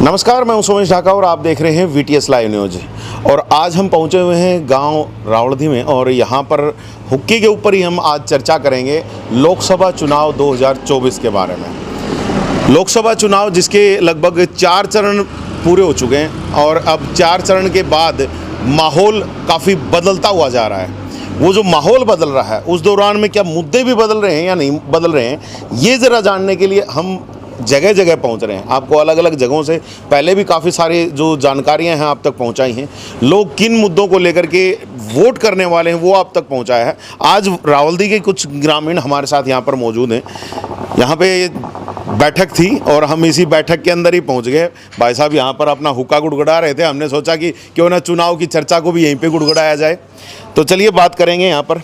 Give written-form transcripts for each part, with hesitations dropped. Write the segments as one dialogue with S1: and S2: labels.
S1: नमस्कार, मैं हूं सोमेश ढाका और आप देख रहे हैं VTS लाइव न्यूज। और आज हम पहुंचे हुए हैं गांव रावलधी में और यहां पर हुक्की के ऊपर ही हम आज चर्चा करेंगे लोकसभा चुनाव 2024 के बारे में। लोकसभा चुनाव जिसके लगभग 4 चरण पूरे हो चुके हैं और अब 4 चरण के बाद माहौल काफ़ी बदलता हुआ जा रहा है। वो जो माहौल बदल रहा है उस दौरान में क्या मुद्दे भी बदल रहे हैं या नहीं बदल रहे हैं, ये ज़रा जानने के लिए हम जगह जगह पहुंच रहे हैं। आपको अलग अलग जगहों से पहले भी काफ़ी सारी जो जानकारियां हैं आप तक पहुंचाई हैं। लोग किन मुद्दों को लेकर के वोट करने वाले हैं वो आप तक पहुंचाया है। आज रावलधी के कुछ ग्रामीण हमारे साथ यहां पर मौजूद हैं। यहाँ पे बैठक थी और हम इसी बैठक के अंदर ही पहुंच गए। भाई साहब यहाँ पर अपना हुक्का गुड़गुड़ा रहे थे। हमने सोचा कि क्यों ना चुनाव की चर्चा को भी यहीं पर गुड़गुड़ाया जाए। तो चलिए बात करेंगे यहाँ पर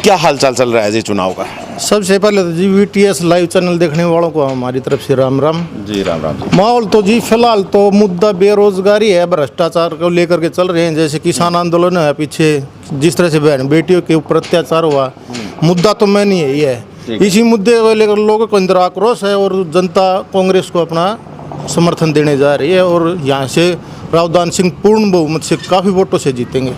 S1: क्या हाल चाल चल रहा है जी चुनाव का।
S2: सबसे पहले तो जी VTS लाइव चैनल देखने वालों को हमारी तरफ से राम राम
S1: जी। राम राम जी।
S2: माहौल तो जी फिलहाल तो मुद्दा बेरोजगारी है, भ्रष्टाचार को लेकर के चल रहे हैं। जैसे किसान आंदोलन है, पीछे जिस तरह से बहन बेटियों के ऊपर अत्याचार हुआ, मुद्दा तो मैं नहीं यही है। इसी मुद्दे को लेकर लोगों को अंदर आक्रोश है और जनता कांग्रेस को अपना समर्थन देने जा रही है और यहाँ से रावदान सिंह पूर्ण बहुमत से काफ़ी वोटों से जीतेंगे।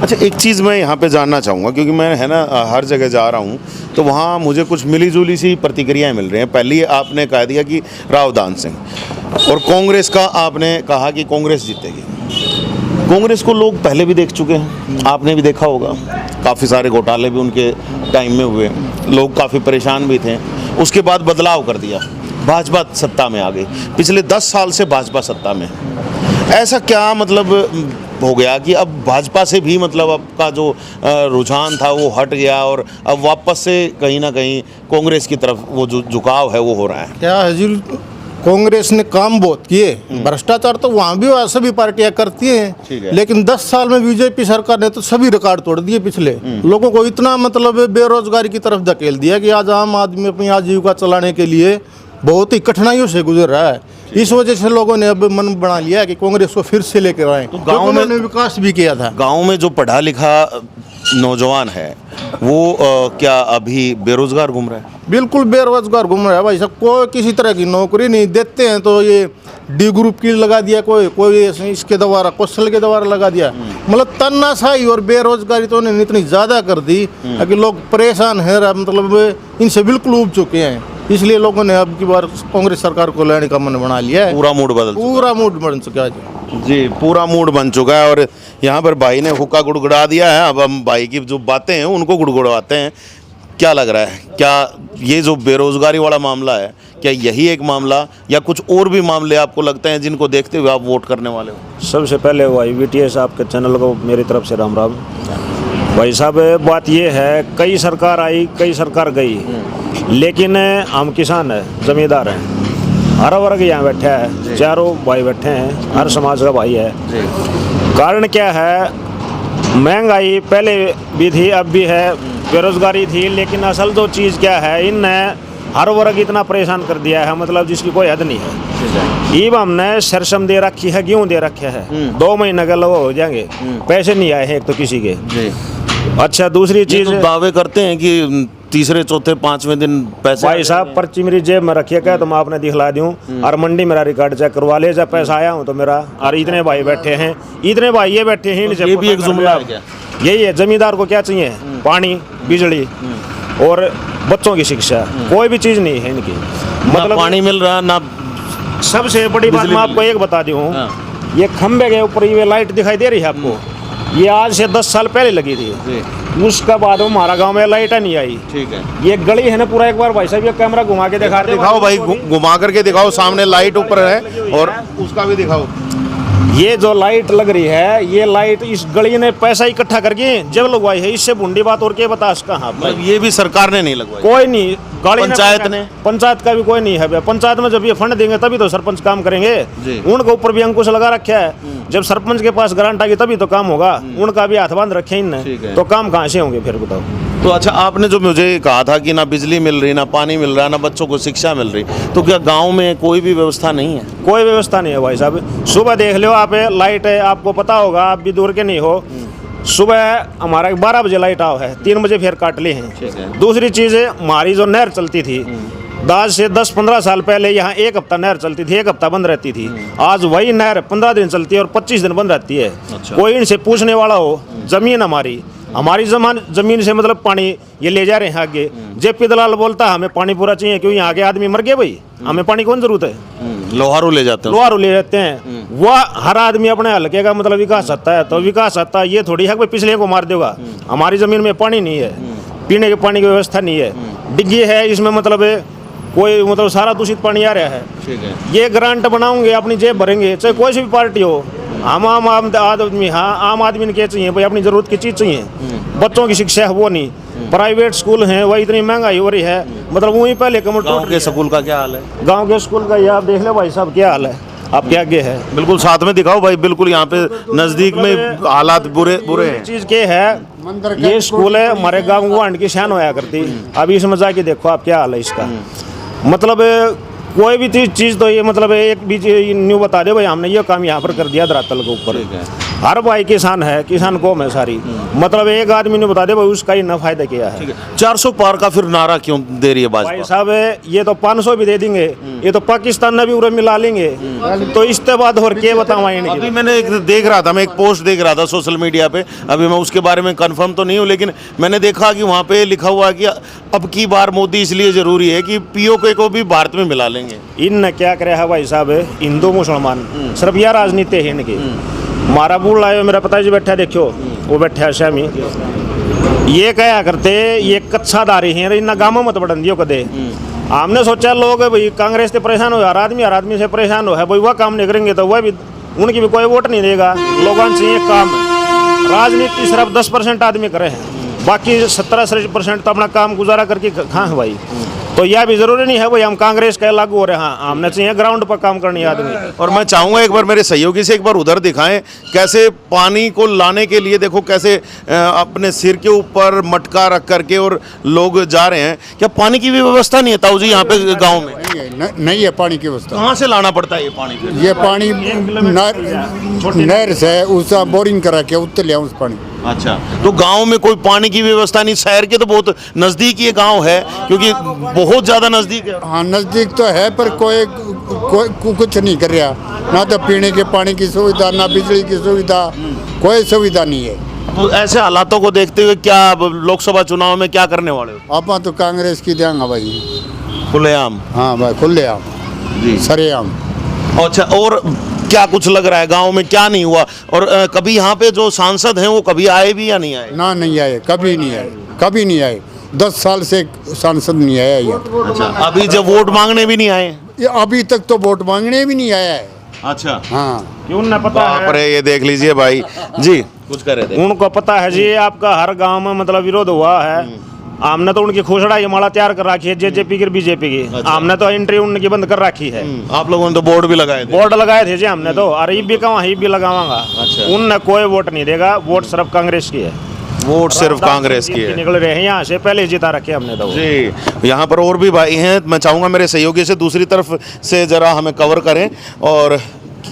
S1: अच्छा, एक चीज़ मैं यहाँ पे जानना चाहूँगा क्योंकि मैं है ना हर जगह जा रहा हूँ तो वहाँ मुझे कुछ मिली जुली सी प्रतिक्रियाएं मिल रही हैं। पहले आपने कह दिया कि रावदान सिंह और कांग्रेस का आपने कहा कि कांग्रेस जीतेगी। कांग्रेस को लोग पहले भी देख चुके हैं, आपने भी देखा होगा। काफ़ी सारे घोटाले भी उनके टाइम में हुए, लोग काफ़ी परेशान भी थे। उसके बाद बदलाव कर दिया, भाजपा सत्ता में आ गई। पिछले 10 साल से भाजपा सत्ता में, ऐसा क्या मतलब हो गया कि अब भाजपा से भी मतलब आपका जो रुझान था वो हट गया और अब वापस से कहीं ना कहीं कांग्रेस की तरफ वो जो झुकाव है वो हो रहा है?
S2: क्या है जी, कांग्रेस ने काम बहुत किए। भ्रष्टाचार तो वहाँ भी सभी पार्टियां करती हैं, लेकिन 10 साल में बीजेपी सरकार ने तो सभी रिकॉर्ड तोड़ दिए। पिछले लोगों को इतना मतलब बेरोजगारी की तरफ धकेल दिया कि आज आम आदमी अपनी आजीविका चलाने के लिए बहुत ही कठिनाइयों से गुजर रहा है। इस वजह से लोगों ने अब मन बना लिया कि कांग्रेस को फिर से लेकर आए। तो गाँव में विकास भी किया था।
S1: गाँव में जो पढ़ा लिखा नौजवान है वो क्या अभी बेरोजगार घूम रहा है?
S2: बिल्कुल बेरोजगार घूम रहा है भाई साहब। कोई किसी तरह की नौकरी नहीं देते हैं तो ये D ग्रुप की लगा दिया, कोई इसके द्वारा कौशल के द्वारा लगा दिया। मतलब तानाशाही और बेरोजगारी तो उन्होंने इतनी ज़्यादा कर दी कि लोग परेशान हैं, मतलब इनसे बिल्कुल ऊब चुके हैं। इसलिए लोगों ने अब की बार कांग्रेस सरकार को लेने का मन बना लिया है।
S1: पूरा मूड बन चुका है जी, पूरा मूड बन चुका है। और यहाँ पर भाई ने हुक्का गुड़गुड़ा दिया है। अब हम भाई की जो बातें हैं उनको गुड़गुड़ाते हैं। क्या लग रहा है, क्या ये जो बेरोजगारी वाला मामला है, क्या यही एक मामला या कुछ और भी मामले आपको लगते हैं जिनको देखते हुए आप वोट करने वाले हो?
S3: सबसे पहले भाई VTS आपके चैनल को मेरी तरफ से राम राम। भाई साहब, बात ये है, कई सरकार आई, कई सरकार गई, लेकिन हम किसान हैं, जमींदार हैं, हर वर्ग यहाँ बैठा है, चारों भाई बैठे हैं, हर समाज का भाई है। कारण क्या है, महंगाई पहले भी थी, अब भी है, बेरोजगारी थी, लेकिन असल जो चीज़ क्या है, इनने हर वर्ग इतना परेशान कर दिया है, मतलब जिसकी कोई हद नहीं है। ईब हमने सरसम दे रखी है, गेहूँ दे रखे है, 2 महीने का लोग हो जाएंगे, पैसे नहीं आए हैं एक तो किसी के। अच्छा, दूसरी चीज़
S1: तो दावे करते हैं कि तीसरे चौथे 5वें दिन पैसे।
S3: भाई साहब, पर्ची मेरी जेब में रखिए, क्या तो मैं आपने दिखला दूं, और मंडी मेरा रिकॉर्ड चेक करवा ले, जब पैसा आया हूँ तो मेरा। और इतने भाई बैठे हैं, इतने भाई ये बैठे हैं,
S1: ये भी एक जुमला है क्या?
S3: यही है, जमींदार को क्या चाहिए? पानी, बिजली और बच्चों की शिक्षा, कोई भी चीज़ नहीं है इनकी।
S1: मतलब पानी मिल रहा ना।
S3: सबसे बड़ी बात मैं आपको एक बता दूँ, ये खंबे के ऊपर ये लाइट दिखाई दे रही है आपको, ये आज से 10 साल पहले लगी थी। उसका बाद हमारा गांव में लाइट नहीं आई।
S1: ठीक है,
S3: ये गली है ना पूरा, एक बार भाई साहब ये कैमरा घुमा के
S1: दिखाओ भाई, घुमा करके दिखाओ। सामने लाइट ऊपर है और उसका भी दिखाओ।
S3: ये जो लाइट लग रही है, ये लाइट इस गली ने पैसा इकट्ठा करके जब लगवाई है। इससे बुंडी बात और क्या बता कहाँ?
S1: मतलब ये भी सरकार ने नहीं लगवाई,
S3: कोई नहीं,
S1: पंचायत ने,
S3: पंचायत का भी कोई नहीं है। पंचायत में जब ये फंड देंगे तभी तो सरपंच काम करेंगे। उनके ऊपर भी अंकुश लगा रखा है। जब सरपंच के पास ग्रांट आएगी तभी तो काम होगा। उनका भी हाथ बांध रखे इनने, तो काम कहाँ से होंगे फिर बताओ?
S1: तो अच्छा, आपने जो मुझे कहा था कि ना बिजली मिल रही, ना पानी मिल रहा, ना बच्चों को शिक्षा मिल रही, तो क्या गांव में कोई भी व्यवस्था नहीं है?
S3: कोई व्यवस्था नहीं है भाई साहब। सुबह देख लो आप, लाइट है, आपको पता होगा, आप भी दूर के नहीं हो। सुबह हमारा 12 बजे लाइट आओ है, 3 बजे फिर काट ली है। दूसरी चीज़ है, हमारी जो नहर चलती थी आज से 10-15 साल पहले यहाँ एक हफ्ता नहर चलती थी, एक हफ्ता बंद रहती थी। आज वही नहर 15 दिन चलती है और 25 दिन बंद रहती है। कोई इनसे पूछने वाला हो, जमीन हमारी जमीन से मतलब पानी ये ले जा रहे हैं आगे। जेपी दलाल बोलता है हमें पानी पूरा चाहिए, क्यों यहाँ के आदमी मर गए भाई, हमें पानी कौन जरूरत है।
S1: लोहारू ले जाते हैं,
S3: लोहारू ले जाते हैं। वह हर आदमी अपने हल्के का मतलब विकास चाहता है, तो विकास चाहता है ये थोड़ी है कि पिछले को मार देगा। हमारी जमीन में पानी नहीं है, पीने के पानी की व्यवस्था नहीं है, डिग्गी है इसमें मतलब कोई मतलब सारा दूषित पानी आ रहा है।
S1: ठीक है।
S3: ये ग्रांट बनाओगे अपनी जेब भरेंगे, चाहे कोई सी भी पार्टी हो। हम आम आदमी, हाँ आम आदमी ने क्या चाहिए भाई, अपनी जरूरत की चीज़ चाहिए। बच्चों की शिक्षा है वो नहीं, प्राइवेट स्कूल हैं वही इतनी महंगाई हो रही है, मतलब वहीं पहले कमर
S1: गाँव के स्कूल का क्या हाल है?
S3: गाँव के स्कूल का ये आप देख लो भाई साहब क्या हाल है, आपके आगे है।
S1: बिल्कुल साथ में दिखाओ भाई, बिल्कुल यहाँ पे नजदीक में हालात बुरे हैं।
S3: चीज़ के है, ये स्कूल है हमारे गाँव गुआंढ की शान होया करती, अभी इसमें जाके देखो आप क्या हाल है इसका। मतलब कोई भी चीज़ तो ये मतलब एक भी न्यू बता दे भाई हमने ये काम यहाँ पर कर दिया धरातल के ऊपर। हर भाई किसान है, किसान कौम है सारी, मतलब एक आदमी ने बता दे भाई उसका ही ना फायदा किया है।
S1: 400 पार का फिर नारा क्यों दे रही है
S3: भाई
S1: भाजपा?
S3: साहब ये तो 500 भी दे देंगे, ये तो पाकिस्तान ने भी उरे मिला लेंगे, तो इसके बाद और क्या बताऊँ इन्हें।
S1: अभी मैंने एक देख रहा था, मैं एक पोस्ट देख रहा था सोशल मीडिया पे, अभी मैं उसके बारे में कंफर्म तो नहीं हूँ, लेकिन मैंने देखा कि वहाँ पे लिखा हुआ कि अब की बार मोदी इसलिए जरूरी है कि पीओके को भी भारत में मिला लेंगे।
S3: इन क्या करे है भाई साहब, हिंदू मुसलमान सिर्फ यह राजनीति है इनकी। मारा बूढ़ लाए मेरा पिताजी बैठा देखो, वो बैठा है शामी, ये क्या करते ये कच्चा दारी है इन गाँव मत बढ़न दियो कदे। हमने सोचा लोग भाई कांग्रेस से परेशान हो, हर आदमी से परेशान हो है भाई, वह काम नहीं करेंगे तो वह भी उनकी भी कोई वोट नहीं देगा। लोगों से ये काम है, राजनीति सिर्फ 10% आदमी करे हैं, बाकी 17% तो अपना काम गुजारा करके खा है भाई। तो यह भी जरूरी नहीं है भाई हम कांग्रेस का लागू हो रहे हैं, हमने चाहिए ग्राउंड पर काम करनी आदमी।
S1: और मैं चाहूँगा एक बार मेरे सहयोगी से एक बार उधर दिखाएं कैसे पानी को लाने के लिए, देखो कैसे अपने सिर के ऊपर मटका रख करके और लोग जा रहे हैं। क्या पानी की भी व्यवस्था नहीं है ताऊ जी यहाँ पे गाँव में?
S2: नहीं है पानी की व्यवस्था।
S1: कहाँ से लाना पड़ता है ये पानी?
S2: ये पानी नहर से उसका बोरिंग करा के उत्तर लिया उस पानी।
S1: अच्छा, तो गांव में कोई पानी की व्यवस्था नहीं? शहर के तो बहुत नजदीक ये गांव है, क्योंकि बहुत ज्यादा नजदीक है।
S2: हाँ नजदीक तो है, पर कोई कुछ नहीं कर रहा, ना तो पीने के पानी की सुविधा, ना बिजली की सुविधा, कोई सुविधा नहीं है।
S1: तो ऐसे हालातों को देखते हुए क्या लोकसभा चुनाव में क्या करने वाले हो?
S2: आप तो कांग्रेस की देंगे भाई,
S1: खुलेआम?
S2: हाँ भाई खुलेआम
S1: जी,
S2: सरेआम।
S1: अच्छा, और क्या कुछ लग रहा है गांव में क्या नहीं हुआ? और कभी यहाँ पे जो सांसद हैं वो कभी आए भी या नहीं आए?
S2: ना नहीं आए, कभी नहीं आए, कभी नहीं आए। 10 साल से सांसद नहीं आया ये।
S1: अच्छा, अभी जब वोट मांगने भी नहीं आए?
S2: ये अभी तक तो वोट मांगने भी नहीं आया है।
S1: अच्छा,
S2: हाँ
S3: क्यों ना पता है,
S1: ये देख लीजिए भाई जी, कुछ कर रहे थे।
S3: उनको पता है जी आपका हर गांव में मतलब विरोध हुआ है। हमने तो उनकी घोषणा ये माला तैयार कर रखी है, जेजेपी की बीजेपी की।
S1: अच्छा।
S3: हमने तो एंट्री उनकी बंद कर रखी है।
S1: आप लोगों ने तो बोर्ड भी लगाए थे?
S3: बोर्ड लगाए थे जी हमने तो, अरे ये भी कहूँ ये भी लगावांगा।
S1: अच्छा।
S3: उनने कोई वोट नहीं देगा, वोट सिर्फ कांग्रेस की है,
S1: वोट सिर्फ कांग्रेस की है।
S3: निकल रहे हैं यहाँ से, पहले जिता रखे हमने तो।
S1: जी, यहाँ पर और भी भाई हैं, मैं चाहूँगा मेरे सहयोगी से दूसरी तरफ से जरा हमें कवर करें। और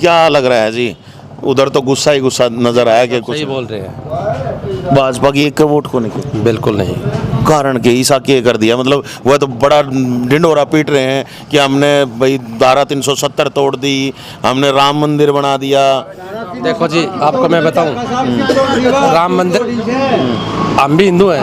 S1: क्या लग रहा है जी, उधर तो गुस्सा ही गुस्सा नजर आया कि कुछ
S4: सही बोल रहे हैं,
S1: भाजपा की एक वोट को नहीं?
S4: बिल्कुल नहीं।
S1: कारण के ईसा के कर दिया, मतलब वह तो बड़ा ढिंढोरा पीट रहे हैं कि हमने भाई धारा 370 तोड़ दी, हमने राम मंदिर बना दिया।
S4: देखो जी आपको मैं बताऊं, राम मंदिर, हम भी हिंदू हैं,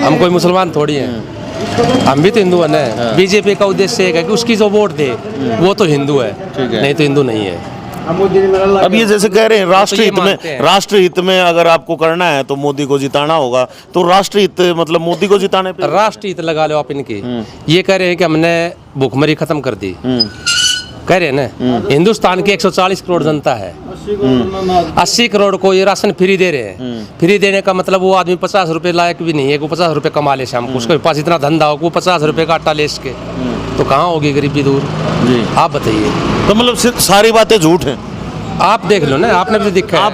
S4: हम कोई मुसलमान थोड़ी हैं, हम भी तो हिंदू हैं ना। बीजेपी का उद्देश्य एक है कि उसकी जो वोट दे वो तो हिंदू है, नहीं तो हिंदू नहीं है।
S1: अब ये जैसे कह रहे हैं राष्ट्र हित में अगर आपको करना है तो मोदी को जिताना होगा, तो राष्ट्र हित मतलब मोदी को जिताने पे
S4: राष्ट्र हित लगा लो आप इनकी। ये कह रहे हैं कि हमने भूखमरी खत्म कर दी, कह रहे हैं ना। हिंदुस्तान की 140 करोड़ जनता है, 80 करोड़ को ये राशन फ्री दे रहे हैं। फ्री देने का मतलब वो आदमी 50 रुपए लायक भी नहीं है, वो 50 रुपए कमा ले शाम को, उसके पास इतना धंधा हो वो 50 रुपए का आटा ले सके, तो कहाँ होगी गरीबी दूर?
S1: जी,
S4: आप बताइए।
S1: तो मतलब सारी बातें झूठ हैं?
S4: आप देख लो ना, आपने भी देखा है।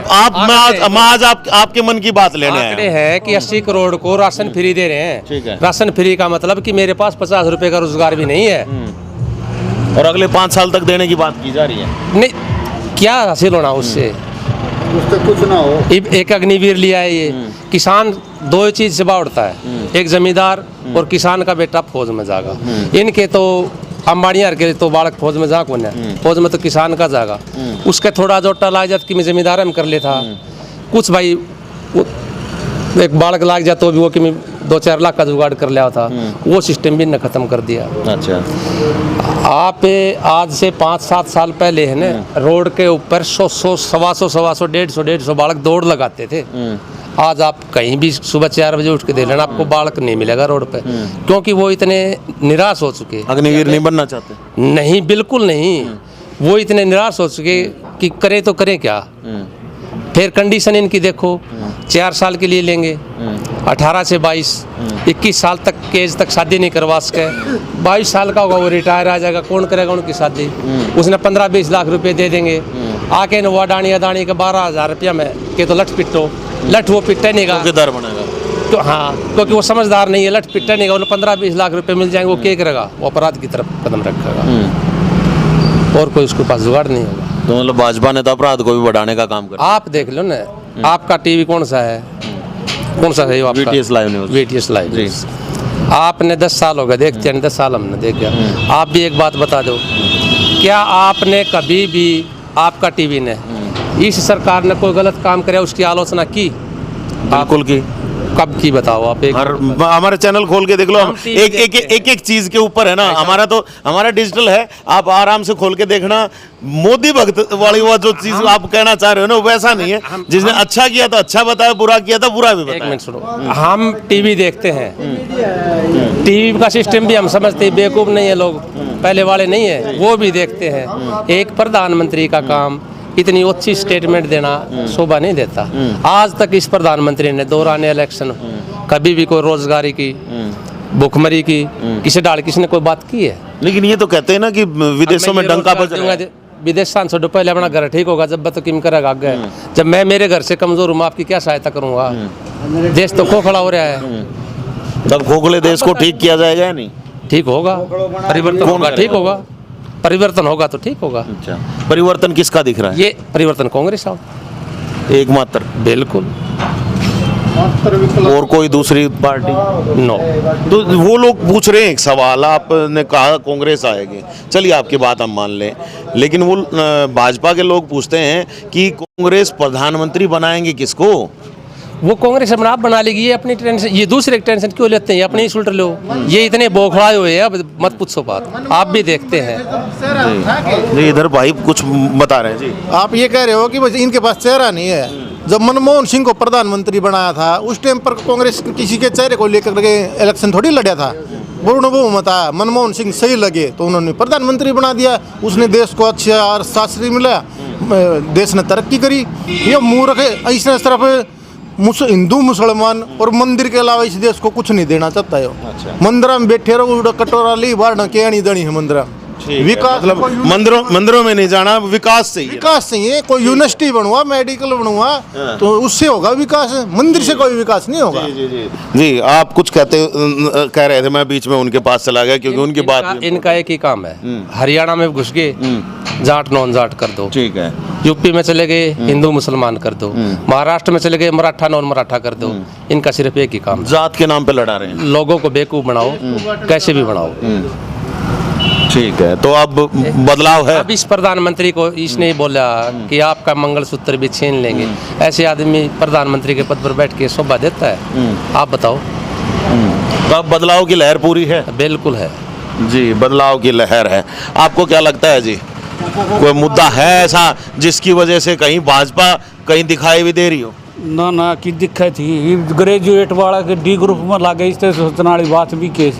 S1: मैं आज आपके मन की बात लेने आया
S4: आंकड़े हैं कि 80 करोड़ को राशन फ्री दे रहे हैं।
S1: ठीक है।
S4: राशन फ्री का मतलब कि मेरे पास 50 रुपए का रोजगार भी नहीं है,
S1: और अगले 5 साल तक देने की बात की जा रही है।
S4: नहीं, क्या हासिल होना उससे?
S2: कुछ ना हो।
S4: एक अग्निवीर लिया है ये, किसान दो ही चीज से बाउड़ता है, एक जमींदार और किसान का बेटा फौज में जागा। इनके तो अंबाड़ियार के तो बालक फौज में जा कौन है, फौज में तो किसान का जागा। उसके थोड़ा जो टला जात कि मैं जमींदार में कर लेता, कुछ भाई एक बालक लाग जाए तो भी वो कि मैं 2-4 लाख का जुगाड़ कर लिया था, वो सिस्टम भी न खत्म कर दिया।
S1: अच्छा,
S4: आप आज से 5-7 साल पहले है ना, रोड के ऊपर 100, 125, 150 बालक दौड़ लगाते थे। आज आप कहीं भी सुबह 4 बजे उठ के देख लेना, आपको बालक नहीं मिलेगा रोड पे, क्योंकि वो इतने निराश हो चुके।
S1: अग्निवीर नहीं बनना चाहते?
S4: नहीं, बिल्कुल नहीं। वो इतने निराश हो चुके कि करें तो करें क्या। फिर कंडीशन इनकी देखो, 4 साल के लिए लेंगे, 18 से 22, 21 साल तक के एज तक शादी नहीं करवा सके। 22 साल का होगा वो रिटायर आ जाएगा, कौन करेगा उनकी शादी? उसने 15-20 लाख रुपए दे देंगे, आके न वो अडानी के 12,000 रुपया में के तो लठ पिटो, लठ वो पिटे नहीं का
S1: चौकीदार बनेगा
S4: तो हाँ, क्योंकि वो समझदार नहीं है, लठ पिटे नहीं का, उन्हें 15-20 लाख रुपए मिल जाएंगे, वो क्या करेगा? वो अपराध की तरफ कदम रखेगा और कोई उसके पास जुगाड़ नहीं होगा।
S1: तो मतलब भाजपा ने तो अपराध को भी बढ़ाने का काम कर।
S4: आप देख लो ना, आपका टीवी कौन सा है, कौन सा है आपका?
S1: VTS live news.
S4: VTS live news. आपने 10 साल हो गए देखते हैं, 10 साल हमने देखा। आप भी एक बात बता दो, क्या आपने कभी भी आपका टीवी ने इस सरकार ने कोई गलत काम करे उसकी आलोचना की?
S1: बिल्कुल की।
S4: कब की बताओ आप? एक
S1: हमारे चैनल खोल के देख लो, हम एक चीज के ऊपर है ना, हमारा डिजिटल है, आप आराम से खोल के देखना। मोदी भक्त वाली वो जो चीज आप कहना चाह रहे हो ना, वैसा नहीं है। जिसने अच्छा किया तो अच्छा बताया, बुरा किया तो बुरा भी
S4: एक
S1: बताया।
S4: मिनट सुनो, हम टीवी देखते हैं, टीवी का सिस्टम भी हम समझते हैं, बेवकूफ नहीं है लोग, पहले वाले नहीं है, वो भी देखते हैं। एक प्रधानमंत्री का काम इतनी अच्छी स्टेटमेंट देना शोभा नहीं देता। आज तक इस प्रधानमंत्री ने दौरान इलेक्शन कभी भी कोई रोजगारी की, भुखमरी की, किसी डाल किसी ने कोई बात की है?
S1: लेकिन ये तो कहते हैं ना कि विदेशों में डंका बज रहा है।
S4: विदेश सांसद पहले अपना घर ठीक होगा, जब तो किम करेगा आगे। जब मैं मेरे घर से कमजोर हूँ, आपकी क्या सहायता करूंगा? देश तो खोखला हो रहा है।
S1: तब खोखले देश को ठीक किया जाएगा या नहीं?
S4: ठीक होगा, परिवर्तन होगा, ठीक होगा, परिवर्तन होगा तो ठीक होगा।
S1: अच्छा, परिवर्तन किसका दिख रहा है?
S4: ये परिवर्तन कांग्रेस का
S1: एकमात्र?
S4: बिल्कुल,
S1: और कोई दूसरी पार्टी?
S4: नो।
S1: तो वो लोग पूछ रहे हैं एक सवाल, आपने कहा कांग्रेस आएगी, चलिए आपकी बात हम मान लें, लेकिन वो भाजपा के लोग पूछते हैं कि कांग्रेस प्रधानमंत्री बनाएंगे किसको?
S4: वो कांग्रेस अपना आप बना लेगी, ये अपनी टेंशन, ये दूसरे की टेंशन क्यों लेते हैं? ये अपने ही सुलट लो, ये इतने बोखड़ाए हुए हैं, अब मत पूछो बात, आप भी देखते हैं।
S1: जी, इधर भाई कुछ बता रहे हैं जी।
S2: आप ये कह रहे हो कि बस इनके पास चेहरा नहीं है। जब मनमोहन सिंह को प्रधानमंत्री बनाया था, उस टाइम पर कांग्रेस किसी के चेहरे को लेकर के इलेक्शन थोड़ी लड़ा था। पूर्ण बहुमत आया, मनमोहन सिंह सही लगे तो उन्होंने प्रधानमंत्री बना दिया। उसने देश को अच्छा अर्थशास्त्री मिला, देश ने तरक्की करी। ये मूर्ख ऐसे तरफ हिंदू मुसलमान और मंदिर के अलावा इस देश को कुछ नहीं देना चाहता है।
S1: अच्छा।
S2: मंदिर में बैठे रहो, कटोरा ली बार के आनी दणी है मंदिर। विकास
S1: मतलब मंदिरों में नहीं जाना, विकास चाहिए।
S2: विकास चाहिए, कोई यूनिवर्सिटी बनवा, मेडिकल बनवा, तो उससे होगा विकास। मंदिर से कोई विकास नहीं होगा।
S1: जी, आप कुछ कह रहे थे, मैं बीच में उनके पास चला गया क्योंकि उनकी बात।
S4: इनका एक ही काम है, हरियाणा में घुस गए जाट नॉन जाट कर दो,
S1: ठीक है।
S4: यूपी में चले गए हिंदू मुसलमान कर दो, महाराष्ट्र में चले गए मराठा नॉन मराठा कर दो। इनका सिर्फ एक ही काम,
S1: जात के नाम पे लड़ा रहे हैं,
S4: लोगों को बेवकूफ बनाओ, कैसे भी बनाओ।
S1: ठीक है, तो अब बदलाव है।
S4: अब इस प्रधानमंत्री को इसने बोला कि आपका मंगलसूत्र भी छीन लेंगे। ऐसे आदमी प्रधानमंत्री के पद पर बैठ के शोभा देता है? आप बताओ।
S1: तो अब बदलाव की लहर पूरी है?
S4: बिल्कुल है
S1: जी, बदलाव की लहर है। आपको क्या लगता है जी, कोई मुद्दा है ऐसा जिसकी वजह से कहीं भाजपा कहीं दिखाई भी दे रही हो?
S5: ना ना की दिक्कत ही ग्रेजुएट वाला के डी ग्रुप में लागे, इस तरह सोचने वाली बात भी केस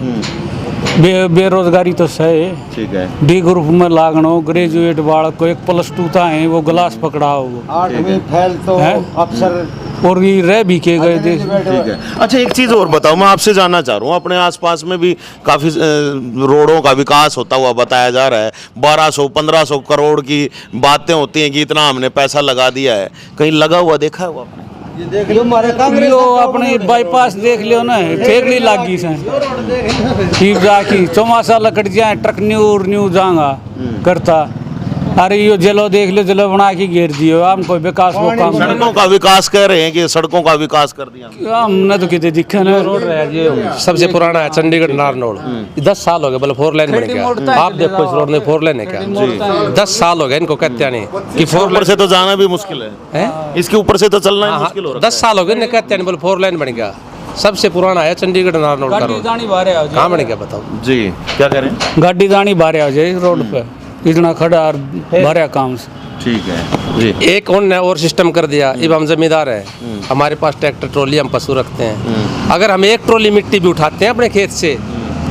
S5: बेरोजगारी तो सही,
S1: ठीक है।
S5: डी ग्रुप में लागनो, ग्रेजुएट वाला को एक +2 था है, वो गिलास पकड़ा हो,
S6: 8वीं फेल तो अफसर
S5: और ये रह भी के गए देश।
S1: ठीक है। अच्छा, एक चीज़ और बताओ, मैं आपसे जानना चाह रहा हूँ, अपने आसपास में भी काफ़ी रोडों का विकास होता हुआ बताया जा रहा है। 1200-1500 करोड़ की बातें होती हैं कि इतना हमने पैसा लगा दिया है, कहीं लगा हुआ देखा है वो आपने?
S5: लियो अपने बाईपास देख लियो ना, फेगड़ी लागी से ठीक जाकी चौमासा लकड़ जाए, ट्रक न्यू जाएगा करता अरे यो जलो देख लो, जलो बना के घेर दियो, हम कोई विकास वो काम
S1: सड़कों का विकास कह रहे हैं कि सड़कों का विकास कर दिया।
S5: हमने तो कितने दिखा ना।
S4: रोड है ये सबसे पुराना है चंडीगढ़ नारनौल, 10 साल हो गए, बोले 4 लेन बन गया। आप देखो इस रोड में 4 लेन है क्या? 10 साल हो गए इनको कहते नहीं कि 4
S1: ऊपर से तो जाना भी मुश्किल है, इसके ऊपर से तो चलना ही मुश्किल हो रहा
S4: 10 साल हो गए इन्हें कहते नहीं, बोले 4 लेन बन गया। सबसे पुराना है चंडीगढ़ नारनौल का रोड, कहाँ बन गया बताओ
S1: जी। क्या कह रहे हैं?
S5: गाड़ी दानी बारे आ जाए रोड पे, इतना खड़ा और भरा काम से।
S1: ठीक है जी।
S4: एक और सिस्टम कर दिया। अब हम जमींदार हैं, हमारे पास ट्रैक्टर ट्रॉली, हम पशु रखते हैं। अगर हम एक ट्रॉली मिट्टी भी उठाते हैं अपने खेत से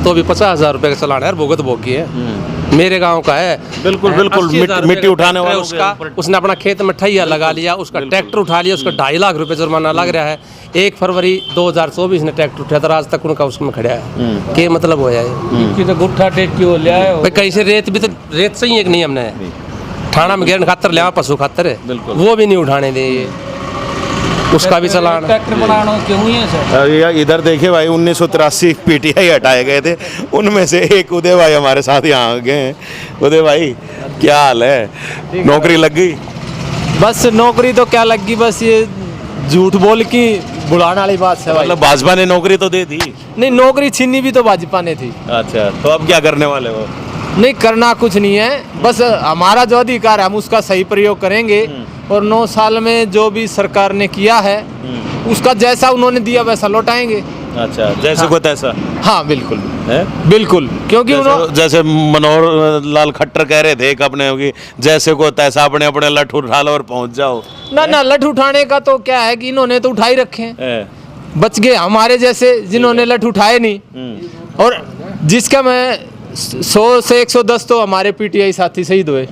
S4: तो भी 50,000 रुपए का चलान है, भुगत भोगी है। मेरे गांव का है,
S1: बिल्कुल बिल्कुल।
S4: 80,000 रुपए
S1: मिट्टी उठाने वाला
S4: उसका, उसने अपना खेत में ठैया लगा लिया, उसका ट्रैक्टर उठा लिया, उसका 2.5 लाख रुपए जुर्माना लग रहा है। 1 फरवरी 2024 ने ट्रैक्टर उठाया था, आज तक उनका उसमें खड़ा है। क्या मतलब हो जाए
S5: कि तो गुट्ठा टेक के हो लिया है।
S4: भाई कहीं से रेत भी तो रेत सही एक नियम ने थाना में गिरन खातर लिया, पशु खातर वो भी नहीं उठाने दे, उसका भी चलान।
S5: ट्रैक्टर बनाना क्यों है सर?
S1: इधर देखिए भाई, 1983 पीटीआई हटाए गए थे, उनमें से एक उदय भाई हमारे साथ यहाँ आ गए हैं। उदय भाई क्या हाल है, नौकरी लग गई?
S7: बस नौकरी तो क्या लगी, बस ये झूठ बोल की बुलाने वाली बात है भाई।
S1: मतलब भाजपा ने नौकरी तो दे दी?
S7: नहीं, नौकरी छीनी भी तो भाजपा ने थी।
S1: अच्छा, तो अब क्या करने वाले हो?
S7: नहीं, करना कुछ नहीं है, बस हमारा जो अधिकार है हम उसका सही प्रयोग करेंगे और 9 साल में जो भी सरकार ने किया है उसका जैसा उन्होंने दिया वैसा लौटाएंगे।
S1: अच्छा, जैसे को तैसा?
S7: हाँ बिल्कुल
S1: है?
S7: बिल्कुल, क्योंकि उन्होंने
S1: जैसे मनोहर लाल खट्टर कह रहे थे एक अपने की, जैसे को तैसा अपने अपने लठ उठा लो और पहुंच जाओ।
S7: ना लठ उठाने का तो क्या है कि इन्होंने तो उठा ही रखे हैं,
S1: है?
S7: बच गए हमारे जैसे जिन्होंने लठ उठाए नहीं। और जिसका मैं 100 से 110 तो हमारे पीटीआई साथी शहीद हुए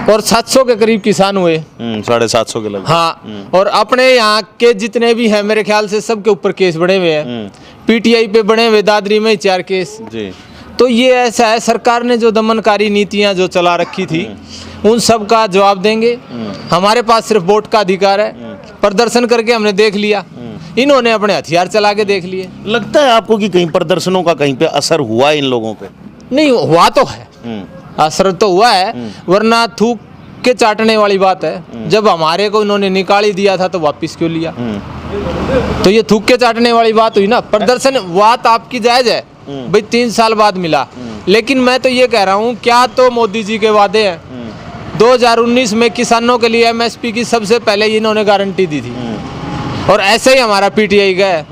S7: और 700 के करीब किसान हुए,
S1: 750 के लगभग।
S7: हाँ, और अपने यहाँ के जितने भी हैं मेरे ख्याल से सबके ऊपर केस बने हुए हैं। पीटीआई पे बने हुए दादरी में 4 केस
S1: जी।
S7: तो ये ऐसा है, सरकार ने जो दमनकारी नीतियां जो चला रखी थी उन सब का जवाब देंगे। हमारे पास सिर्फ वोट का अधिकार है, प्रदर्शन करके हमने देख लिया, इन्होंने अपने हथियार चला के देख लिए।
S1: लगता है आपको कि कहीं प्रदर्शनों का कहीं पे असर हुआ इन लोगों पे?
S7: नहीं हुआ तो है, असर तो हुआ है, वरना थूक के चाटने वाली बात है। जब हमारे को इन्होंने निकाल ही दिया था तो वापस क्यों लिया? तो ये थूक के चाटने वाली बात हुई ना। प्रदर्शन बात आपकी जायज है भाई, 3 साल बाद मिला, लेकिन मैं तो ये कह रहा हूँ, क्या तो मोदी जी के वादे हैं। 2019 में किसानों के लिए एमएसपी की सबसे पहले इन्होंने गारंटी दी थी और ऐसे ही हमारा पीटीआई गया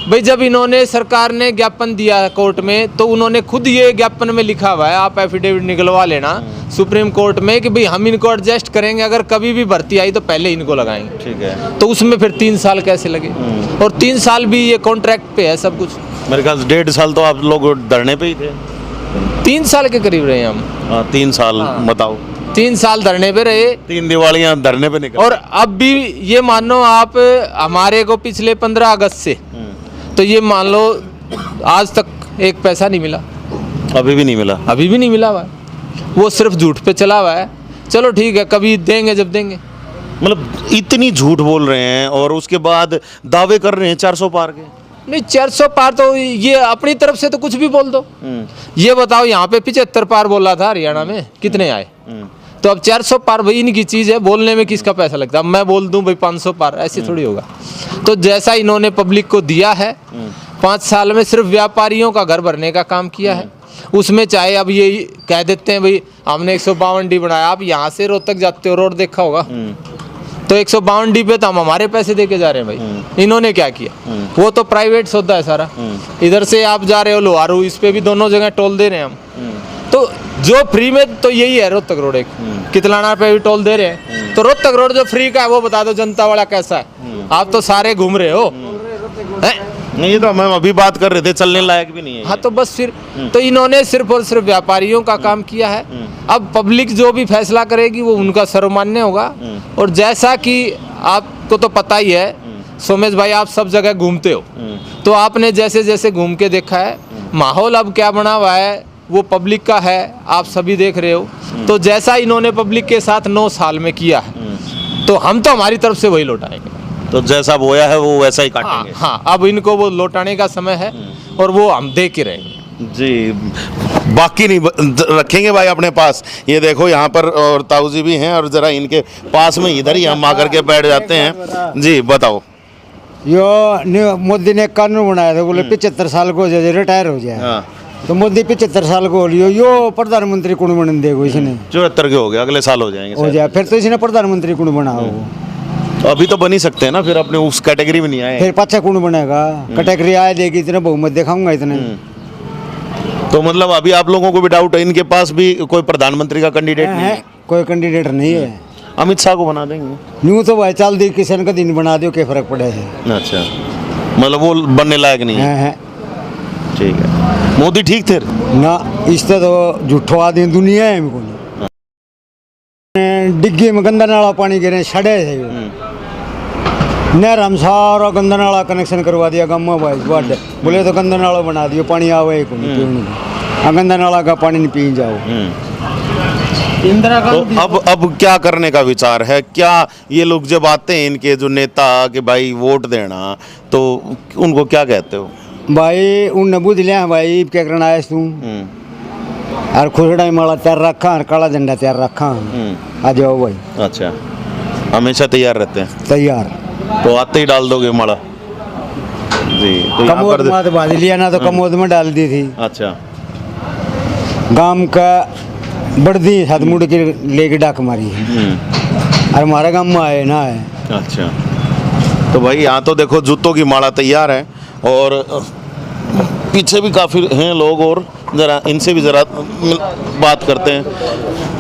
S7: भाई। जब इन्होंने सरकार ने ज्ञापन दिया कोर्ट में तो उन्होंने खुद ये ज्ञापन में लिखा हुआ है, आप एफिडेविट निकलवा लेना सुप्रीम कोर्ट में कि भाई हम इनको एडजस्ट करेंगे, अगर कभी भी भर्ती आई तो पहले इनको लगाएंगे।
S1: ठीक है।
S7: तो उसमें फिर 3 साल कैसे लगे? और 3 साल भी ये कॉन्ट्रैक्ट पे है सब कुछ।
S1: मेरे ख्याल से 1.5 साल तो आप लोग धरने पे ही थे।
S7: 3 साल के करीब रहे हम।
S1: 3 साल बताओ।
S7: 3 साल धरने पे रहे,
S1: 3 दिवालियां धरने पे निकल।
S7: और अब भी ये मानो आप हमारे को पिछले 15 अगस्त से तो ये मान लो आज तक 1 पैसा नहीं मिला।
S1: अभी भी नहीं मिला?
S7: अभी भी नहीं मिला हुआ, वो सिर्फ झूठ पे चला हुआ है। चलो ठीक है, कभी देंगे जब देंगे।
S1: मतलब इतनी झूठ बोल रहे हैं और उसके बाद दावे कर रहे हैं 400 पार के।
S7: नहीं, 400 पार तो ये अपनी तरफ से तो कुछ भी बोल दो। ये बताओ, यहाँ पे 75 पार बोला था, हरियाणा में कितने आए? तो अब 400 पार भाई इनकी चीज़ है, बोलने में किसका पैसा लगता है? अब मैं बोल दूं भाई 500 पार, ऐसे थोड़ी होगा। तो जैसा इन्होंने पब्लिक को दिया है, 5 साल में सिर्फ व्यापारियों का घर भरने का काम किया है। उसमें चाहे अब ये कह देते हैं भाई हमने 152 डी बनाया, आप यहाँ से रोहतक जाते हो, रोड देखा होगा, तो 152 डी पे तो हम हमारे पैसे दे के जा रहे हैं भाई। इन्होंने क्या किया? वो तो प्राइवेट सौदा है सारा। इधर से आप जा रहे हो लोहारू, इस पे भी दोनों जगह टोल दे रहे हैं हम। तो जो फ्री में तो यही है रोहतक रोड, एक कितलाना पे भी टोल दे रहे हैं। तो रोहतक रोड जो फ्री का है वो बता दो जनता वाला कैसा है? आप तो सारे घूम रहे हो।
S1: नहीं, ये तो हम अभी बात कर रहे थे, चलने लायक भी नहीं है।
S7: हाँ, तो बस फिर तो इन्होंने सिर्फ और सिर्फ व्यापारियों का काम किया है। अब पब्लिक जो भी फैसला करेगी वो उनका सर्वमान्य होगा। और जैसा कि आपको तो पता ही है सोमेश भाई, आप सब जगह घूमते हो, तो आपने जैसे जैसे घूम के देखा है माहौल अब क्या बना हुआ है वो पब्लिक का है, आप सभी देख रहे हो। तो जैसा इन्होंने पब्लिक के साथ 9 साल में किया है तो हम तो हमारी तरफ से वही लौटाएंगे।
S1: तो जैसा बोया है वो वैसा ही काटेंगे।
S7: हाँ, अब इनको वो लौटाने का समय है और वो हम दे के रहेंगे।
S1: जी बाकी नहीं रखेंगे भाई अपने पास। ये देखो यहाँ पर और ताऊ जी भी हैं और जरा इनके पास में इधर ही हम आकर के बैठ जाते हैं। जी बताओ।
S6: मोदी ने कानून बनाया था, बोले 75 साल को हो जाए रिटायर हो जाए।
S1: हाँ
S6: तो मोदी 75 साल को हो लियो, यो प्रधानमंत्री कौन बन देगो इसने?
S1: 74 के हो गए, अगले साल हो जाएंगे
S6: हो
S1: शायद।
S6: जाए फिर तो इसने प्रधानमंत्री कौन बनाओ?
S1: तो अभी तो बन ही सकते हैं ना, फिर अपने उस कैटेगरी में नहीं आए।
S6: फिर पाछा कौन बनेगा? कैटेगरी आए देगी, इतने बहुमत दिखाऊंगा इतने।
S1: तो मतलब अभी आप लोगों को भी डाउट है, इनके पास भी कोई प्रधानमंत्री का कैंडिडेट नहीं है?
S6: कोई कैंडिडेट नहीं है।
S1: अमित शाह को बना देंगे।
S6: यूँ तो भाई चल दी किसान का दिन बना दियो, क्या फर्क पड़े है?
S1: अच्छा मतलब वो बनने लायक नहीं है। ठीक है। मोदी ठीक थे
S6: ना, इससे तो झूठो आदमी दुनिया है इनको। डिग्गी में गंदा नाला पानी गिरे छड़े थे, नहर हम सारा गंदा नाला कनेक्शन करवा दिया गाँव में भाई बड। बोले तो गंदा नाला बना दियो, पानी आवे को गंदा नाला का पानी नहीं पी जाओ। इंदिरा
S1: तो अब क्या करने का विचार है? क्या ये लोग जब आते हैं इनके जो नेता कि भाई वोट देना, तो उनको क्या कहते हो?
S6: भाई उन बुझ लिया भाई क्या करना आया तू? और खुसड़ा माला तैयार रखा और काला झंडा तैयार रखा, आ जाओ भाई।
S1: अच्छा हमेशा तैयार रहते हैं?
S6: तैयार।
S1: तो आते ही डाल दोगे माला? जी तो यहाँ
S6: कमोद
S1: पर
S6: में बांध लिया ना, तो कमोद में डाल दी थी।
S1: अच्छा
S6: गांव का बर्दी हाथ मुड़ के लेके डाक मारी और हमारे गांव में आए ना है।
S1: अच्छा तो भाई यहाँ तो देखो जूतों की माला तैयार है और पीछे भी काफ़ी हैं लोग, और ज़रा इनसे भी ज़रा बात करते हैं।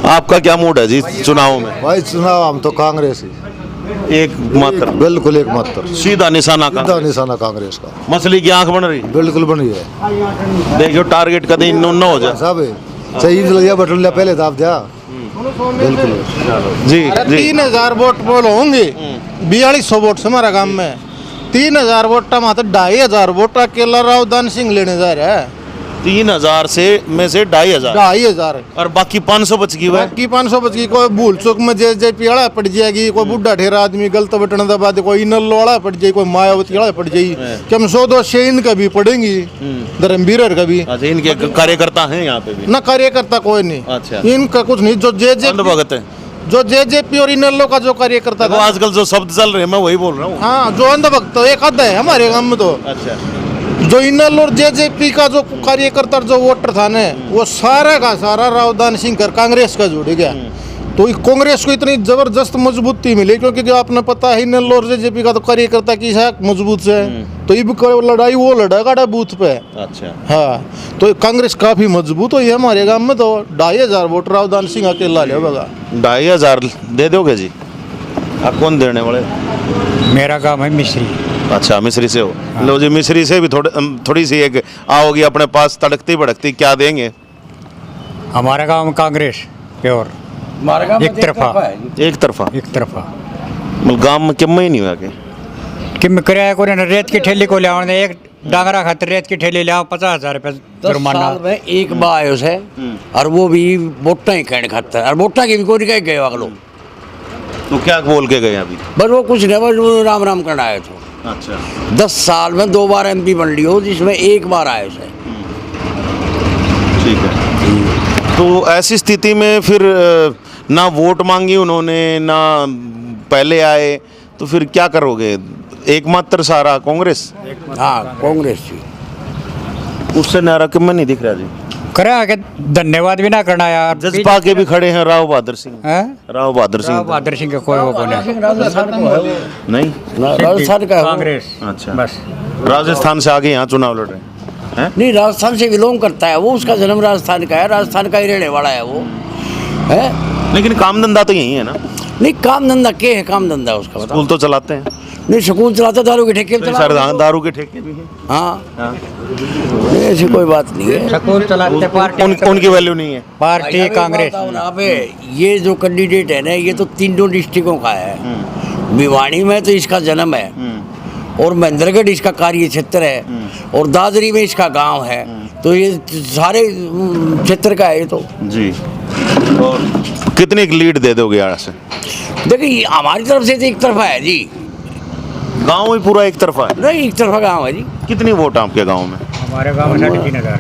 S1: आपका क्या मूड है जी चुनाव में?
S8: भाई चुनाव हम तो कांग्रेस ही,
S1: एक मात्र,
S8: बिल्कुल एक मात्र,
S1: सीधा निशाना का
S8: सीधा निशाना कांग्रेस का।
S1: मछली की आंख बन रही,
S8: बिल्कुल बनी है।
S1: देखियो टारगेट कभी न हो जाए।
S8: सब सही लग बटन लिया पहले दाब दिया। बिल्कुल
S1: जी जी
S2: 3000 वोट पोल होंगे, 4200 वोट से हमारा गांव में 3000 वोट मात्र 2500 वोट अकेला राव दान सिंह लेने जा रहा है।
S1: 3000 से में से 2500,
S2: 2500
S1: और बाकी 500 बच गई।
S2: बाकी 500 बच गई। कोई भूल चूक में जेजेपी वाला पड़ जाएगी, कोई बुढ़ा ठेरा आदमी गलत बटन दबा दे, कोई इनल वाला पड़ जाएगी, कोई मायावती वाला पड़ जाएगी। कि हम 100-200 इनका भी पड़ेंगी, धर्मवीर का भी।
S1: अच्छा इनके कार्यकर्ता हैं यहाँ पे भी?
S2: ना कार्यकर्ता कोई नहीं।
S1: अच्छा
S2: इनका कुछ नहीं। जो
S1: भगत है,
S2: जो जेजेपी और इनलो का जो कार्यकर्ता
S1: देखो आजकल जो शब्द चल रहे हैं मैं वही बोल रहा हूँ।
S2: हाँ, जो अंधभक्त एक आधा है हमारे गांव में। तो
S1: अच्छा
S2: जो इनल और जेजेपी का जो कार्यकर्ता जो वोटर था ना, वो सारा का सारा रावदान सिंह कर कांग्रेस का जुड़ गया। तो कांग्रेस को इतनी जबरदस्त मजबूती मिली, क्योंकि जो आपने पता है इनल और जेजेपी का तो कार्यकर्ता की मजबूत से है। तो ये भी लड़ाई वो लड़ाएगा बूथ पे।
S1: अच्छा
S2: हाँ, तो कांग्रेस काफी मजबूत हुई है हमारे गांव में। तो 2500 वोट रावदान सिंह अकेला ले होगा।
S1: 2500 दे दोगे जी? आप कौन देने वाले?
S9: मेरा काम है मिश्री।
S1: अच्छा मिश्री से हो। लो जी मिश्री से भी थोड़ी सी एक आओगी अपने पास तड़कती भड़कती, क्या देंगे?
S9: हमारा गांव में कांग्रेस प्योर, एक तरफा।
S1: मतलब गांव में क्यों ही नहीं हुआ
S9: कि मैं किराया को रेत की ठेली को ले आने, एक डांगरा खातिर रेत की ठेली ले आओ 50,000 रुपये जुर्माना।
S10: में एक बार आयो से, और वो भी वोटा ही कहने खातर, और वोटा की भी कोई कह गए अगलो।
S1: तो क्या बोल के गए अभी?
S10: बस वो कुछ नहीं, बस वो राम राम करना आए थे।
S1: अच्छा
S10: 10 साल में 2 बार MP बन लियो, जिसमें एक बार आए से।
S1: ठीक है। तो ऐसी स्थिति में फिर ना वोट मांगी उन्होंने, ना पहले आए, तो फिर क्या करोगे? एकमात्र सारा कांग्रेस?
S10: हाँ कांग्रेस जी।
S1: उससे नारा क्यों नहीं दिख रहा जी?
S9: करा के धन्यवाद भी ना करना यार।
S1: जज्बा के भी खड़े हैं राव बहादुर सिंह। राव बहादुर सिंह
S9: के कोई वो कौन है?
S1: नहीं,
S10: राजस्थान का
S9: कांग्रेस।
S1: अच्छा
S9: बस
S1: राजस्थान से आगे यहाँ चुनाव लड़ रहे हैं?
S10: नहीं, राजस्थान से बिलोंग करता है वो, उसका जन्म राजस्थान का है, राजस्थान का ही रहने वाला है वो है।
S1: लेकिन काम धंधा तो यही है ना?
S10: नहीं, काम धंधा क्या है? काम धंधा उसका
S1: स्कूल तो चलाते हैं?
S10: नहीं, स्कूल चलाते, दारू के ठेके पे चला।
S1: दारू के ठेके भी हैं।
S10: हाँ, ऐसी कोई बात नहीं है।
S9: स्कूल चलाते पार्टी
S1: उनकी वैल्यू नहीं है।
S9: पार्टी कांग्रेस।
S10: ये जो कैंडिडेट है ना, ये तो तीनों डिस्ट्रिक्टों का है। भिवानी में तो इसका जन्म है, और महेंद्रगढ़ इसका कार्य क्षेत्र है, और दादरी में इसका गांव है। तो ये सारे क्षेत्र का है ये तो
S1: जी। और कितनी लीड दे दोगे यहाँ से?
S10: देखिए हमारी तरफ से तो एक तरफा है जी।
S1: गांव ही पूरा एक तरफा है?
S10: नहीं, एक तरफा गांव है जी।
S1: कितनी वोट आपके गांव में?
S9: हमारे गांव में 3,500।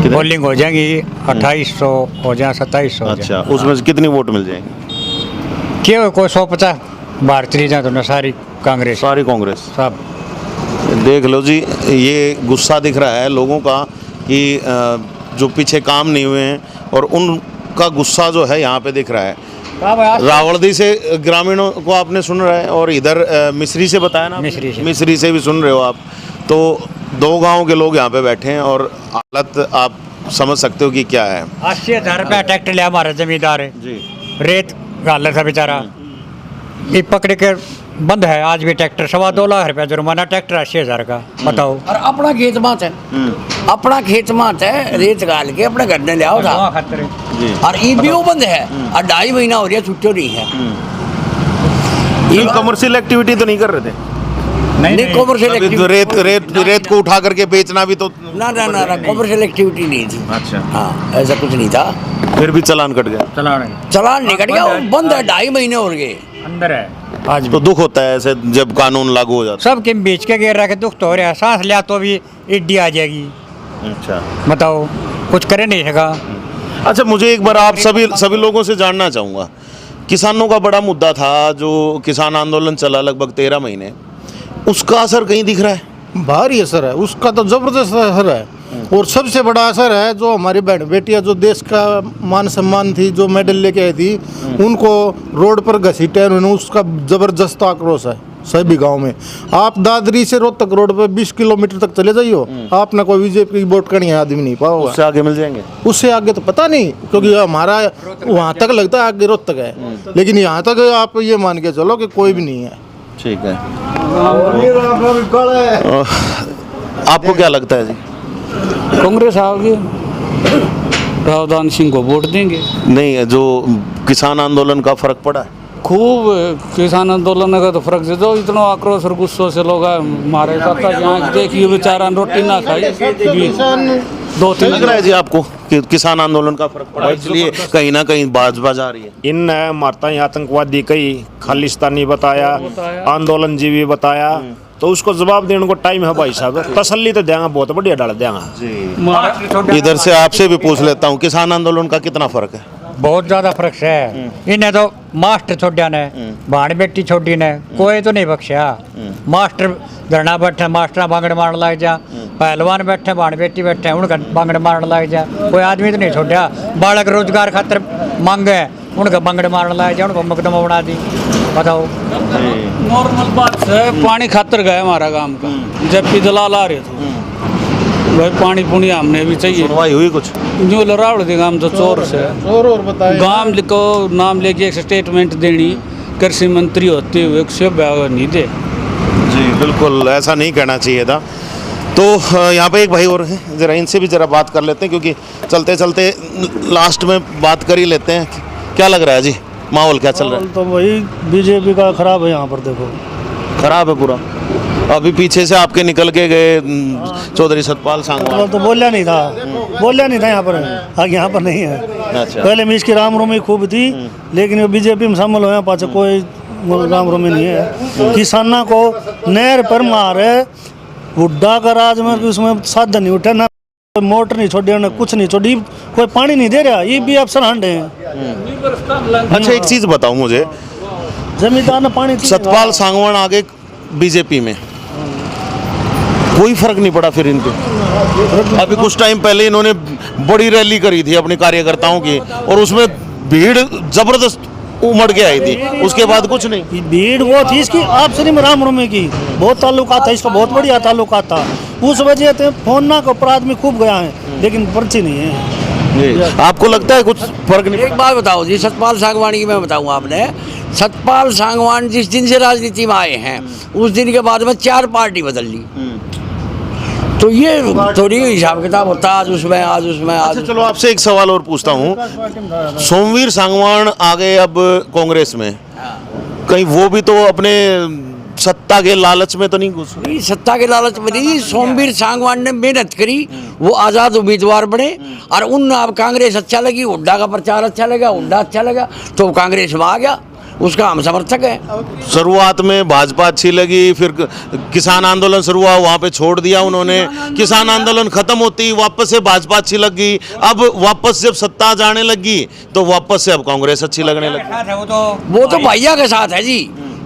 S9: पोलिंग हो जाएगी 2800 हो जाए 2700 हो जाए।
S1: अच्छा, उसमें से कितनी वोट मिल जाएंगे?
S9: क्यों कोई 150 बाहर चली जाए तो ना सारी कांग्रेस
S1: सारी कांग्रेस।
S9: सब।
S1: देख लो जी, ये गुस्सा दिख रहा है लोगों का कि जो पीछे काम नहीं हुए हैं, और उनका गुस्सा जो है यहाँ पे दिख रहा है। रावलदी से ग्रामीणों को आपने सुन रहे हैं, और इधर मिस्री से बताया ना, मिस्री से भी सुन रहे हो आप। तो 2 गांव के लोग यहाँ पे बैठे हैं, और हालत आप समझ सकते हो कि क्या है।
S9: 80,000 रुपया ट्रैक्टर लिया हमारा जमींदार है
S1: जी।
S9: रेत गाल था बेचारा, ये पकड़ के बंद है आज भी ट्रैक्टर। 2.25 लाख रुपया जुर्माना, ट्रैक्टर 80,000 का, बताओ।
S10: और अपना खेत मात है, अपना खेत मात है, रेत गाल के अपने घर में ले आओ था। और ये भी वो बंद है, और 2.5 महीना हो रहा है, छुट्टियों नहीं है।
S1: ये कमर्शियल एक्टिविटी तो नहीं कर रहे थे?
S10: नहीं कॉमर्शियल
S1: अभी तो
S10: एक्टिविटी
S1: रेत को उठा करके बेचना भी तो
S10: ना कॉमर्शियल एक्टिविटी नहीं थी।
S1: अच्छा।
S10: हाँ, ऐसा कुछ नहीं था।
S1: फिर भी चालान कट गया।
S10: चलान निकट गया, वो बंद है, 2.5 महीने हो गए
S9: अंदर है आज
S1: तो दुख होता है ऐसे जब कानून लागू हो जाता
S9: सब के बीच के गिर रहा के दुख तो हो रहा है। सांस लिया तो भी इड्डी आ जाएगी,
S1: है। अच्छा,
S9: बताओ, कुछ करे नहीं सका।
S1: अच्छा, मुझे एक बार आप सभी लोगों से जानना चाहूँगा, किसानों का बड़ा मुद्दा था जो किसान आंदोलन चला लगभग 13 महीने, उसका असर कहीं दिख रहा है?
S2: भारी असर है उसका, तो जबरदस्त असर है। और सबसे बड़ा असर है जो हमारी बहन बेटियां जो देश का मान सम्मान थी, जो मेडल लेके आई थी, उनको रोड पर घसीटे उन्होंने, उसका जबरदस्त आक्रोश है सभी गांव में। आप दादरी से रोहतक रोड पे 20 किलोमीटर तक चले जाइयो, आपने कोई बीजेपी की वोट करनी है आदमी नहीं पाओगे।
S1: उससे आगे मिल जाएंगे?
S2: उससे आगे तो पता नहीं, क्योंकि हमारा वहाँ तक लगता है आगे रोहतक है, लेकिन यहाँ तक आप ये मान के चलो कि कोई भी नहीं है।
S1: ठीक है। आपको क्या लगता है जी?
S5: कांग्रेस आओगे, रावदान सिंह को वोट देंगे।
S1: नहीं, जो किसान आंदोलन का फर्क पड़ा है?
S5: खूब किसान आंदोलन का तो फर्क से जो इतना आक्रोश और गुस्सों से लोग मारे जाता, यहाँ देखिए बेचारा रोटी ना खाई 2-3
S1: लग रहा है जी आपको कि किसान आंदोलन का फर्क पड़ा, इसलिए कहीं ना कहीं बाज आ रही है?
S3: इन मारता ही आतंकवादी कई, खालिस्तानी बताया, आंदोलन जीवी बताया, तो उसको जवाब देने को टाइम है भाई साहब। तसल्ली तो देंगे, बहुत बढ़िया डाल देंगे।
S1: इधर से आपसे भी पूछ लेता हूँ, किसान आंदोलन का कितना फर्क है?
S9: बहुत ज्यादा फर्क है। इन्हें तो मास्टर छोड़ा ने, भाण बेटी छोड़ी ने, कोई तो नहीं बख्शा। मास्टर धरना बैठे, मास्टर बांगड़ मारने लग जा, पहलवान बैठे, भाण बेटी बैठे, उनका बांगड़ मारने लग जा, कोई आदमी तो नहीं छोड़ा। बालक रोजगार खातर मांगे, उनका बांगड़ मारने लग जा, उनको मुकदमा बना दी, बताओ।
S5: नॉर्मल बात है, पानी खातर गए हमारा गांव का, जब भी दलाल आ रहे थे भाई, पानी पुणी हमने भी चाहिए।
S1: सुनवाई हुई कुछ?
S5: जो लरावड़ दी गांव तो चोर से
S2: और बताए
S5: गांव को नाम लेके एक स्टेटमेंट देनी, कृषि मंत्री होते हुए नहीं दे।
S1: जी बिल्कुल, ऐसा नहीं कहना चाहिए था। तो यहाँ पे एक भाई और हैं, जरा इनसे भी जरा बात कर लेते हैं, क्योंकि चलते चलते लास्ट में बात कर ही लेते हैं। क्या लग रहा है जी, माहौल क्या चल रहा है?
S6: तो वही बीजेपी का खराब है यहाँ पर, देखो
S1: खराब है पूरा। अभी पीछे से आपके निकल के गए चौधरी सतपाल सांगवान,
S6: तो बोलिया नहीं था यहाँ पर, यहाँ पर नहीं है।
S1: अच्छा।
S6: पहले में इसकी राम रोमी खूब थी, लेकिन वो बीजेपी में शामिल हुए, पाछे कोई राम रोमी नहीं है। किसानों को नहर पर मारे, हुड्डा का राज में उसमें साधन नहीं उठे, ना मोटर नहीं छोड़ी, उन्हें कुछ नहीं छोड़ी, कोई पानी नहीं दे रहा। ये भी अफसर हंडे हैं।
S1: अच्छा, एक चीज़ बताओ मुझे,
S6: जमींदार ने पानी
S1: सतपाल सांगवान आगे बीजेपी में, कोई फर्क नहीं पड़ा फिर इनको? अभी कुछ टाइम पहले इन्होंने बड़ी रैली करी थी अपने कार्यकर्ताओं की, और उसमें भीड़ जबरदस्त उमड़ के आई थी, उसके बाद कुछ नहीं।
S6: भीड़ वो थी इसकी आपसरी में राम रोमी की, बहुत ताल्लुकात था, इसका बहुत बढ़िया ताल्लुकात था, उस वजह से फोन ना को अपराध में खूब गया है, लेकिन पर्ची नहीं है।
S1: आपको लगता है कुछ फर्क नहीं?
S10: एक बात बताओ जी, सतपाल सांगवान की मैं बताऊँ आपने, सतपाल सांगवान जिस दिन से राजनीति में आए हैं, उस दिन के बाद में 4 पार्टी बदल ली, तो ये थोड़ी हिसाब किताब होता है, आज उसमें आज उसमें आज।
S1: अच्छा, चलो आपसे एक सवाल और पूछता हूँ, सोमवीर सांगवान आ गए अब कांग्रेस में, कहीं वो भी तो अपने सत्ता के लालच में तो नहीं घुस?
S10: नहीं, सत्ता के लालच में नहीं, सोमवीर सांगवान ने मेहनत करी, वो आज़ाद उम्मीदवार बने, और उन अब कांग्रेस अच्छा लगी, हुड्डा का प्रचार अच्छा लगा, हुड्डा अच्छा लगा, तो कांग्रेस में आ गया। उसका हम समर्थक हैं।
S1: शुरुआत में भाजपा अच्छी लगी, फिर किसान आंदोलन शुरू हुआ, वहाँ पे छोड़ दिया उन्होंने। किसान आंदोलन खत्म होती वापस से भाजपा अच्छी लगी, अब वापस जब सत्ता जाने लगी तो वापस से अब कांग्रेस अच्छी लगने लगी।
S10: वो तो भैया के साथ है जी,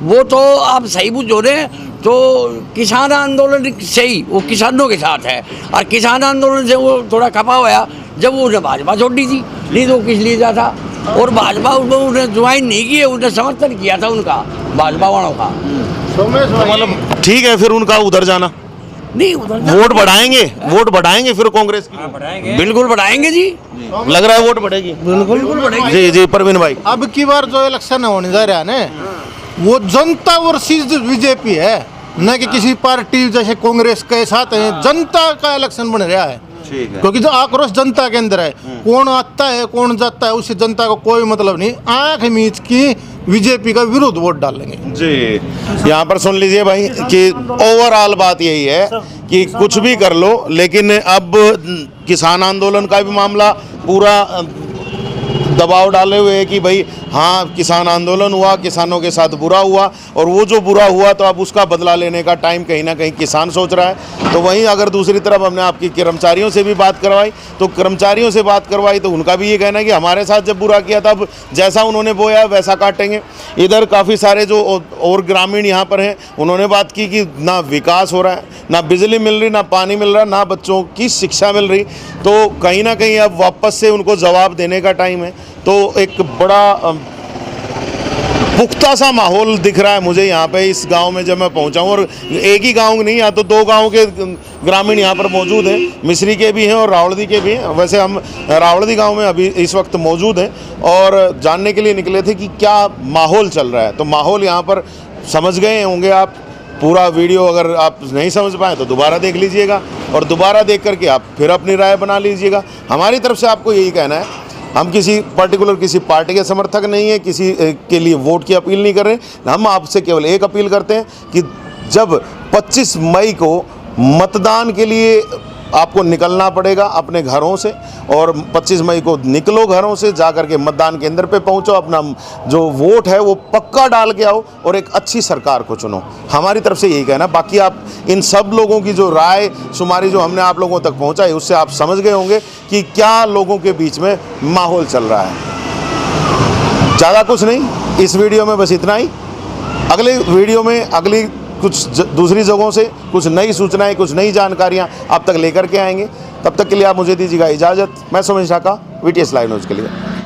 S10: वो तो आप सही बुझो रहे हैं। तो किसान आंदोलन सही, वो किसानों के साथ है, और किसान आंदोलन से वो थोड़ा खपा हुआ जब वो भाजपा छोड़ दी थी, नहीं तो किस लिए जाता। और भाजपा उन्होंने ज्वाइन नहीं किया, उन्होंने समर्थन किया था उनका, भाजपा वालों का।
S1: तो मतलब ठीक है फिर उनका उधर जाना,
S10: नहीं उधर
S1: वोट बढ़ाएंगे फिर कांग्रेस की।
S10: बिल्कुल बढ़ाएंगे जी,
S1: लग रहा है वोट बढ़ेगी।
S10: बिल्कुल बढ़ेगी।
S1: जी जी परवीन भाई,
S2: अब की बार जो इलेक्शन होने जा रहा है ना, वो जनता वर्सेस बीजेपी है, न कि किसी पार्टी जैसे कांग्रेस के साथ है। जनता का इलेक्शन बन रहा है,
S1: ठीक है।
S2: क्योंकि जो आक्रोश जनता के अंदर है, कौन आता है कौन जाता है उससे जनता को कोई मतलब नहीं। आंख मीच की बीजेपी का विरोध वोट डालेंगे
S1: जी। यहाँ पर सुन लीजिए भाई कि ओवरऑल बात यही है कि कुछ भी कर लो, लेकिन अब किसान आंदोलन का भी मामला पूरा दबाव डाले हुए है कि भाई हाँ किसान आंदोलन हुआ, किसानों के साथ बुरा हुआ, और वो जो बुरा हुआ तो अब उसका बदला लेने का टाइम कहीं ना कहीं किसान सोच रहा है। तो वहीं अगर दूसरी तरफ हमने आपकी कर्मचारियों से भी बात करवाई, तो कर्मचारियों से बात करवाई तो उनका भी ये कहना है कि हमारे साथ जब बुरा किया था, अब जैसा उन्होंने बोया वैसा काटेंगे। इधर काफ़ी सारे जो और ग्रामीण यहाँ पर हैं, उन्होंने बात की कि ना विकास हो रहा है, ना बिजली मिल रही, ना पानी मिल रहा, ना बच्चों की शिक्षा मिल रही। तो कहीं ना कहीं अब वापस से उनको जवाब देने का टाइम है। तो एक बड़ा पुख्ता सा माहौल दिख रहा है मुझे यहाँ पे इस गांव में जब मैं पहुँचा हूँ। और एक ही गांव नहीं, या तो दो गांव के ग्रामीण यहाँ पर मौजूद हैं, मिस्री के भी हैं और रावलदी के भी हैं। वैसे हम रावलदी गांव में अभी इस वक्त मौजूद हैं और जानने के लिए निकले थे कि क्या माहौल चल रहा है। तो माहौल यहाँ पर समझ गए होंगे आप। पूरा वीडियो अगर आप नहीं समझ पाए तो दोबारा देख लीजिएगा, और दोबारा देख करके आप फिर अपनी राय बना लीजिएगा। हमारी तरफ से आपको यही कहना है, हम किसी पर्टिकुलर किसी पार्टी के समर्थक नहीं है, किसी के लिए वोट की अपील नहीं कर रहे। हम आपसे केवल एक अपील करते हैं कि जब 25 मई को मतदान के लिए आपको निकलना पड़ेगा अपने घरों से, और 25 मई को निकलो घरों से, जा कर के मतदान केंद्र पे पहुंचो, अपना जो वोट है वो पक्का डाल के आओ और एक अच्छी सरकार को चुनो। हमारी तरफ से यही कहना। बाकी आप इन सब लोगों की जो राय शुमारी जो हमने आप लोगों तक पहुंचाई, उससे आप समझ गए होंगे कि क्या लोगों के बीच में माहौल चल रहा है। ज़्यादा कुछ नहीं, इस वीडियो में बस इतना ही। अगले वीडियो में अगली कुछ दूसरी जगहों से कुछ नई सूचनाएं, कुछ नई जानकारियां आप तक लेकर के आएंगे। तब तक के लिए आप मुझे दीजिएगा इजाज़त। मैं Sumesh Dhaka, VTS live news के लिए।